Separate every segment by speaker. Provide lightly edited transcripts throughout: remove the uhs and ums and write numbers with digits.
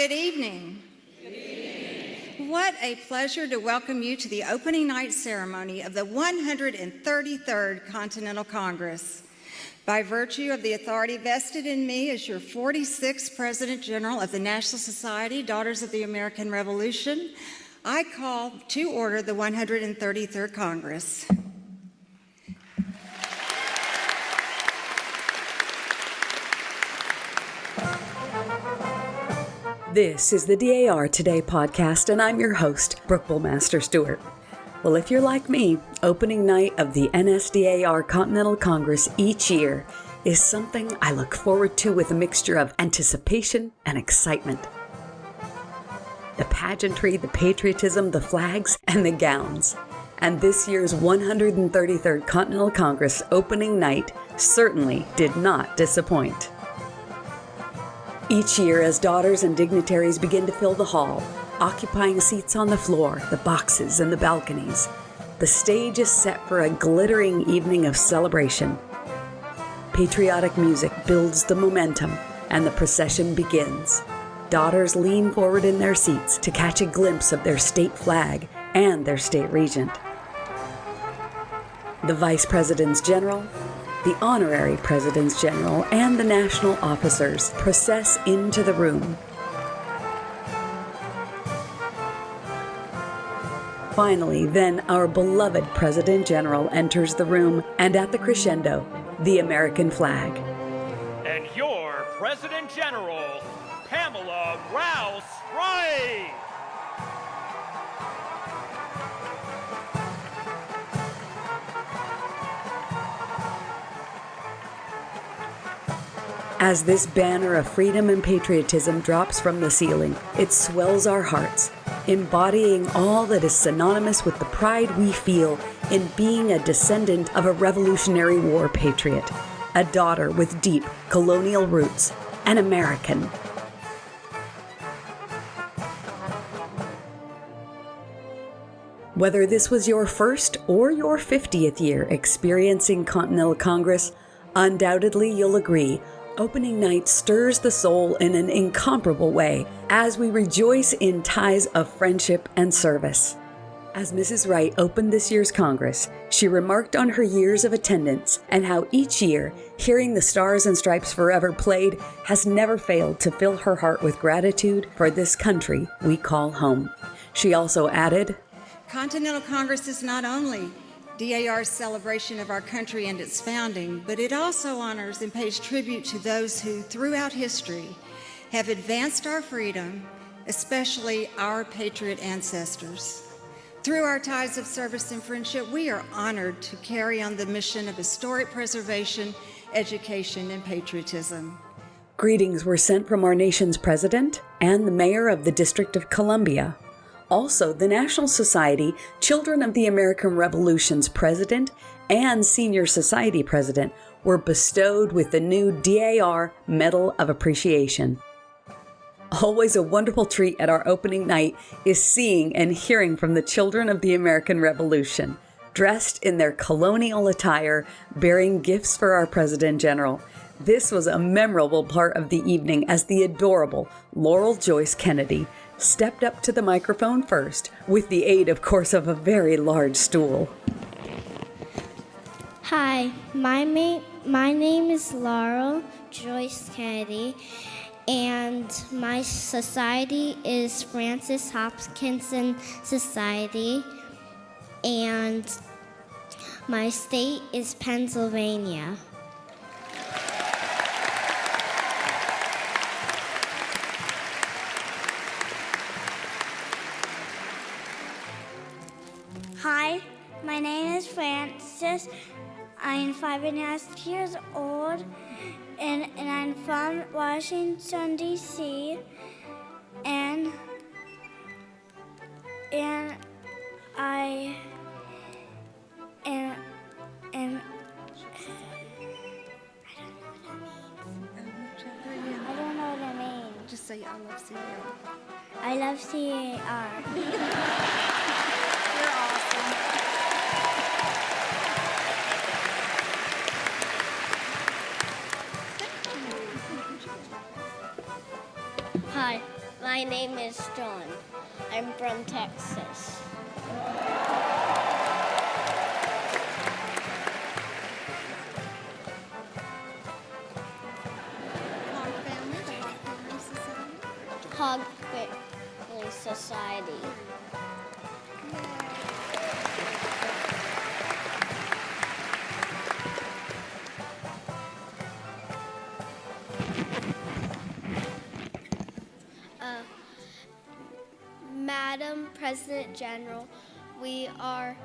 Speaker 1: Good evening. Good evening. What a pleasure to welcome you to the opening night ceremony of the 133rd Continental Congress. By virtue of the authority vested in me as your 46th President General of the National Society, Daughters of the American Revolution, I call to order the 133rd Congress.
Speaker 2: This is the DAR Today podcast, and I'm your host, Brooke Bullmaster Stewart. Well, if you're like me, opening night of the NSDAR Continental Congress each year is something I look forward to with a mixture of anticipation and excitement. The pageantry, the patriotism, the flags, and the gowns. And this year's 133rd Continental Congress opening night certainly did not disappoint. Each year, as daughters and dignitaries begin to fill the hall, occupying seats on the floor, the boxes, and the balconies, the stage is set for a glittering evening of celebration. Patriotic music builds the momentum, and the procession begins. Daughters lean forward in their seats to catch a glimpse of their state flag and their state regent. The Vice Presidents General, the Honorary Presidents General, and the national officers process into the room. Finally, then, our beloved President General enters the room, and at the crescendo, the American flag.
Speaker 3: And your President General, Pamela Rouse Wright.
Speaker 2: As this banner of freedom and patriotism drops from the ceiling, it swells our hearts, embodying all that is synonymous with the pride we feel in being a descendant of a Revolutionary War patriot, a daughter with deep colonial roots, an American. Whether this was your first or your 50th year experiencing Continental Congress, undoubtedly you'll agree opening night stirs the soul in an incomparable way as we rejoice in ties of friendship and service. As Mrs. Wright opened this year's Congress, she remarked on her years of attendance and how each year, hearing the Stars and Stripes Forever played has never failed to fill her heart with gratitude for this country we call home. She also added,
Speaker 1: Continental Congress is not only DAR's celebration of our country and its founding, but it also honors and pays tribute to those who, throughout history, have advanced our freedom, especially our patriot ancestors. Through our ties of service and friendship, we are honored to carry on the mission of historic preservation, education, and patriotism.
Speaker 2: Greetings were sent from our nation's president and the mayor of the District of Columbia. Also, the National Society, Children of the American Revolution's president and Senior Society president were bestowed with the new DAR Medal of Appreciation. Always a wonderful treat at our opening night is seeing and hearing from the children of the American Revolution, dressed in their colonial attire, bearing gifts for our President General. This was a memorable part of the evening as the adorable Laurel Joyce Kennedy stepped up to the microphone first, with the aid, of course, of a very large stool.
Speaker 4: Hi, my name is Laurel Joyce Kennedy, and my society is Francis Hopkinson Society, and my state is Pennsylvania.
Speaker 5: Hi, my name is Francis. I'm 5.5 years old, and I'm from Washington, D.C., and I am I don't know what it means.
Speaker 1: Just say, I love CAR.
Speaker 5: I love CAR.
Speaker 1: You're awesome.
Speaker 5: Hi, My name is John. I'm from Texas. Hog Family Society.
Speaker 4: Madam President General, we are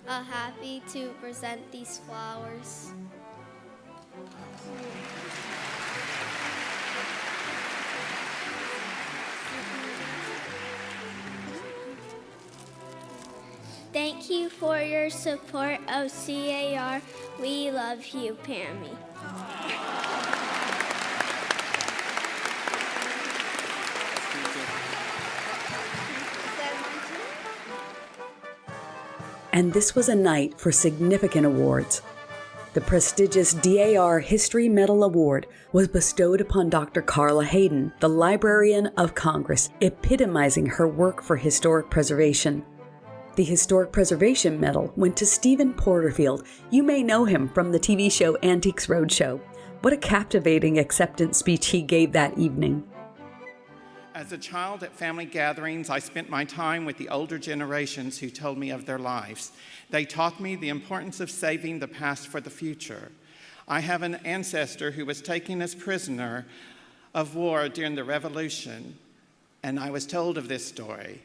Speaker 4: happy to present these flowers. Thank you for your support of CAR. We love you, Pammy.
Speaker 2: And this was a night for significant awards. The prestigious DAR History Medal Award was bestowed upon Dr. Carla Hayden, the Librarian of Congress, epitomizing her work for historic preservation. The Historic Preservation Medal went to Stephen Porterfield. You may know him from the TV show Antiques Roadshow. What a captivating acceptance speech he gave that evening.
Speaker 6: As a child at family gatherings, I spent my time with the older generations who told me of their lives. They taught me the importance of saving the past for the future. I have an ancestor who was taken as prisoner of war during the Revolution, and I was told of this story.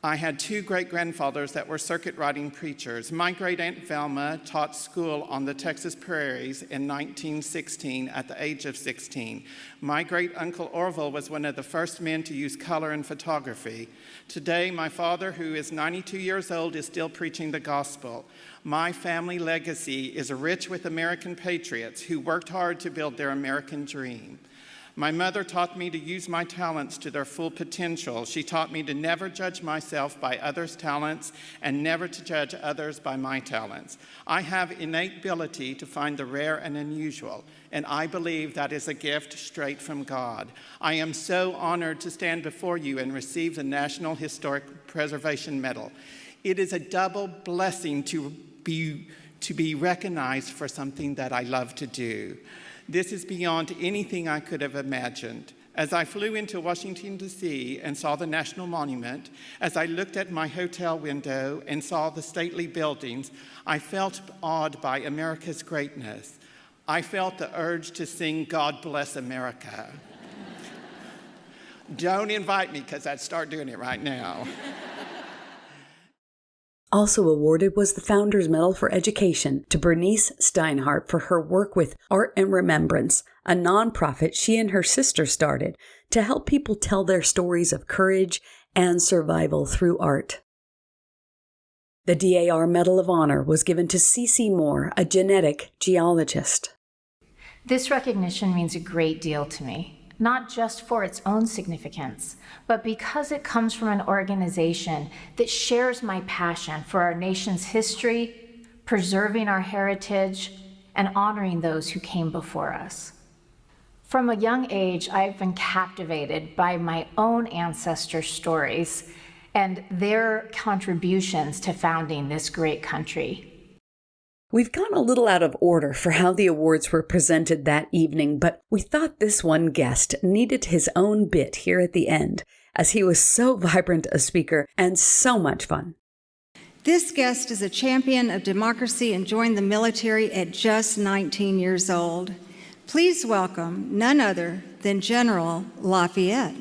Speaker 6: I had two great-grandfathers that were circuit-riding preachers. My great-aunt Velma taught school on the Texas prairies in 1916 at the age of 16. My great-uncle Orville was one of the first men to use color in photography. Today, my father, who is 92 years old, is still preaching the gospel. My family legacy is rich with American patriots who worked hard to build their American dream. My mother taught me to use my talents to their full potential. She taught me to never judge myself by others' talents and never to judge others by my talents. I have innate ability to find the rare and unusual, and I believe that is a gift straight from God. I am so honored to stand before you and receive the National Historic Preservation Medal. It is a double blessing to be recognized for something that I love to do. This is beyond anything I could have imagined. As I flew into Washington, D.C. and saw the National Monument, as I looked at my hotel window and saw the stately buildings, I felt awed by America's greatness. I felt the urge to sing God Bless America. Don't invite me, because I'd start doing it right now.
Speaker 2: Also awarded was the Founders Medal for Education to Bernice Steinhardt for her work with Art and Remembrance, a nonprofit she and her sister started to help people tell their stories of courage and survival through art. The DAR Medal of Honor was given to C.C. Moore, a genetic geologist.
Speaker 7: This recognition means a great deal to me. Not just for its own significance, but because it comes from an organization that shares my passion for our nation's history, preserving our heritage, and honoring those who came before us. From a young age, I've been captivated by my own ancestors' stories and their contributions to founding this great country.
Speaker 2: We've gone a little out of order for how the awards were presented that evening, but we thought this one guest needed his own bit here at the end, as he was so vibrant a speaker and so much fun.
Speaker 1: This guest is a champion of democracy and joined the military at just 19 years old. Please welcome none other than General Lafayette.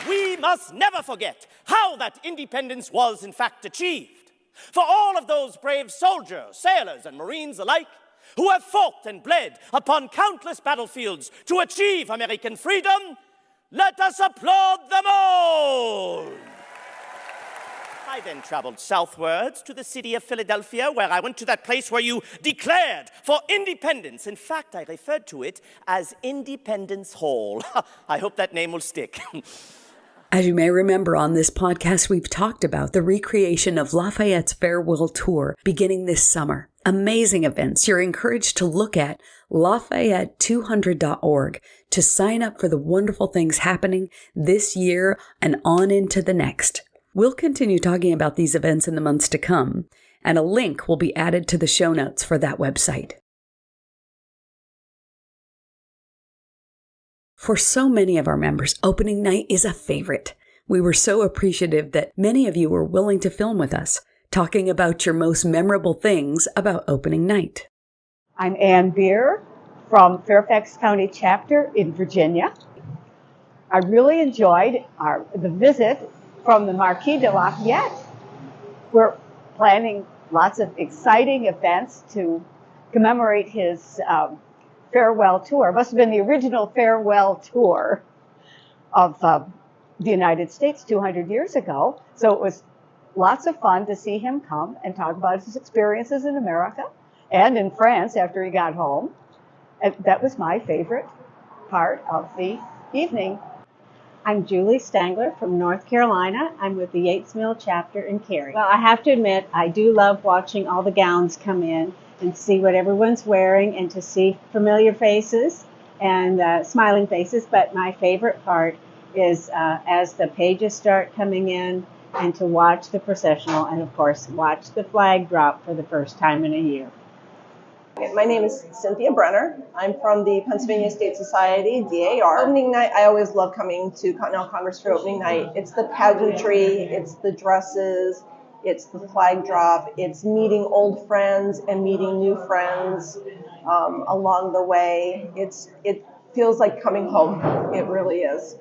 Speaker 3: We must never forget how that independence was in fact achieved. For all of those brave soldiers, sailors, and Marines alike who have fought and bled upon countless battlefields to achieve American freedom, let us applaud them all! I then traveled southwards to the city of Philadelphia, where I went to that place where you declared for independence. In fact, I referred to it as Independence Hall. I hope that name will stick.
Speaker 2: As you may remember, on this podcast, we've talked about the recreation of Lafayette's farewell tour beginning this summer. Amazing events. You're encouraged to look at Lafayette200.org to sign up for the wonderful things happening this year and on into the next. We'll continue talking about these events in the months to come, and a link will be added to the show notes for that website. For so many of our members, opening night is a favorite. We were so appreciative that many of you were willing to film with us, talking about your most memorable things about opening night.
Speaker 8: I'm Ann Beer from Fairfax County Chapter in Virginia. I really enjoyed the visit from the Marquis de Lafayette. We're planning lots of exciting events to commemorate his farewell tour. It must have been the original farewell tour of the United States 200 years ago. So it was lots of fun to see him come and talk about his experiences in America and in France after he got home. And that was my favorite part of the evening.
Speaker 9: I'm Julie Stangler from North Carolina. I'm with the Yates Mill chapter in Cary. Well, I have to admit, I do love watching all the gowns come in and see what everyone's wearing and to see familiar faces and smiling faces. But my favorite part is as the pages start coming in and to watch the processional and, of course, watch the flag drop for the first time in a year.
Speaker 10: My name is Cynthia Brenner. I'm from the Pennsylvania State Society, DAR. Opening night, I always love coming to Continental Congress for opening night. It's the pageantry, it's the dresses, it's the flag drop, it's meeting old friends and meeting new friends along the way. It feels like coming home. It really is.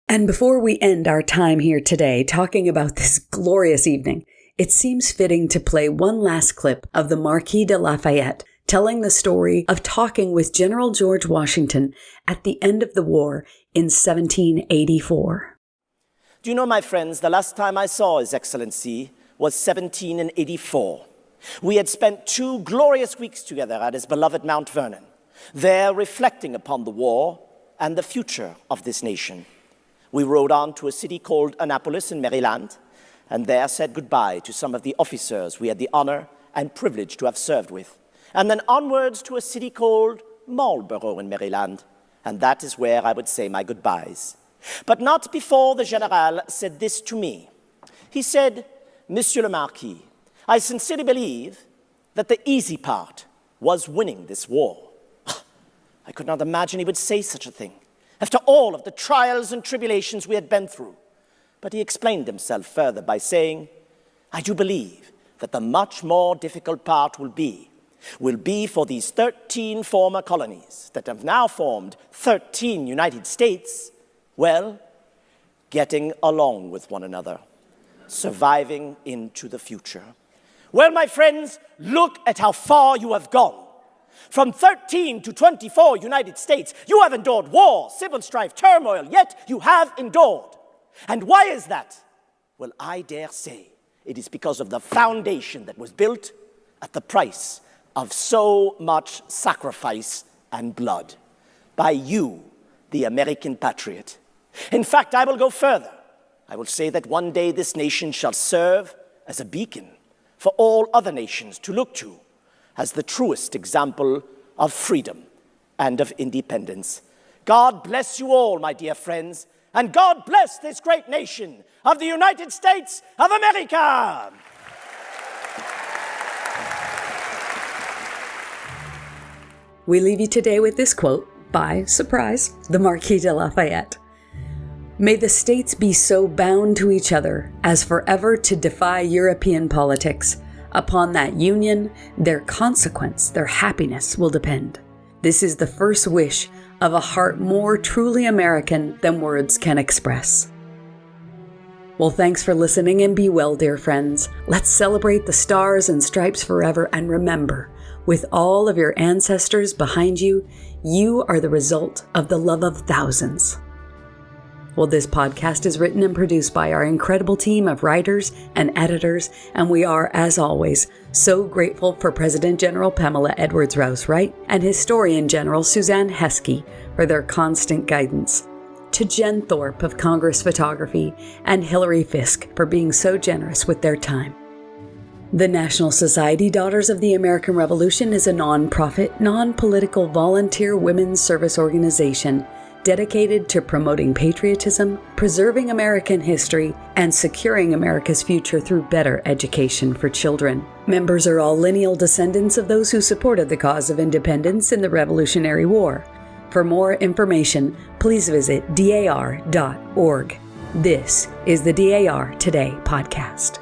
Speaker 2: And before we end our time here today talking about this glorious evening, it seems fitting to play one last clip of the Marquis de Lafayette telling the story of talking with General George Washington at the end of the war in 1784.
Speaker 3: Do you know, my friends, the last time I saw His Excellency was 1784. We had spent 2 glorious weeks together at his beloved Mount Vernon, there reflecting upon the war and the future of this nation. We rode on to a city called Annapolis in Maryland, and there said goodbye to some of the officers we had the honor and privilege to have served with, and then onwards to a city called Marlborough in Maryland, and that is where I would say my goodbyes. But not before the General said this to me. He said, "Monsieur le Marquis, I sincerely believe that the easy part was winning this war." I could not imagine he would say such a thing, after all of the trials and tribulations we had been through. But he explained himself further by saying, "I do believe that the much more difficult part will be for these 13 former colonies that have now formed 13 United States, well, getting along with one another, surviving into the future." Well, my friends, look at how far you have gone. From 13 to 24 United States, you have endured war, civil strife, turmoil, yet you have endured. And why is that? Well, I dare say it is because of the foundation that was built at the price of so much sacrifice and blood by you, the American patriot. In fact, I will go further. I will say that one day this nation shall serve as a beacon for all other nations to look to as the truest example of freedom and of independence. God bless you all, my dear friends, and God bless this great nation of the United States of America.
Speaker 2: We leave you today with this quote by, surprise, the Marquis de Lafayette. "May the states be so bound to each other as forever to defy European politics. Upon that union, their consequence, their happiness will depend. This is the first wish of a heart more truly American than words can express." Well, thanks for listening, and be well, dear friends. Let's celebrate the stars and stripes forever, and remember, with all of your ancestors behind you, you are the result of the love of thousands. Well, this podcast is written and produced by our incredible team of writers and editors, and we are, as always, so grateful for President General Pamela Edwards Rouse Wright and Historian General Suzanne Heskey for their constant guidance. to Jen Thorpe of Congress Photography, and Hillary Fisk for being so generous with their time. The National Society Daughters of the American Revolution is a non-profit, non-political volunteer women's service organization dedicated to promoting patriotism, preserving American history, and securing America's future through better education for children. Members are all lineal descendants of those who supported the cause of independence in the Revolutionary War. For more information, please visit dar.org. This is the DAR Today podcast.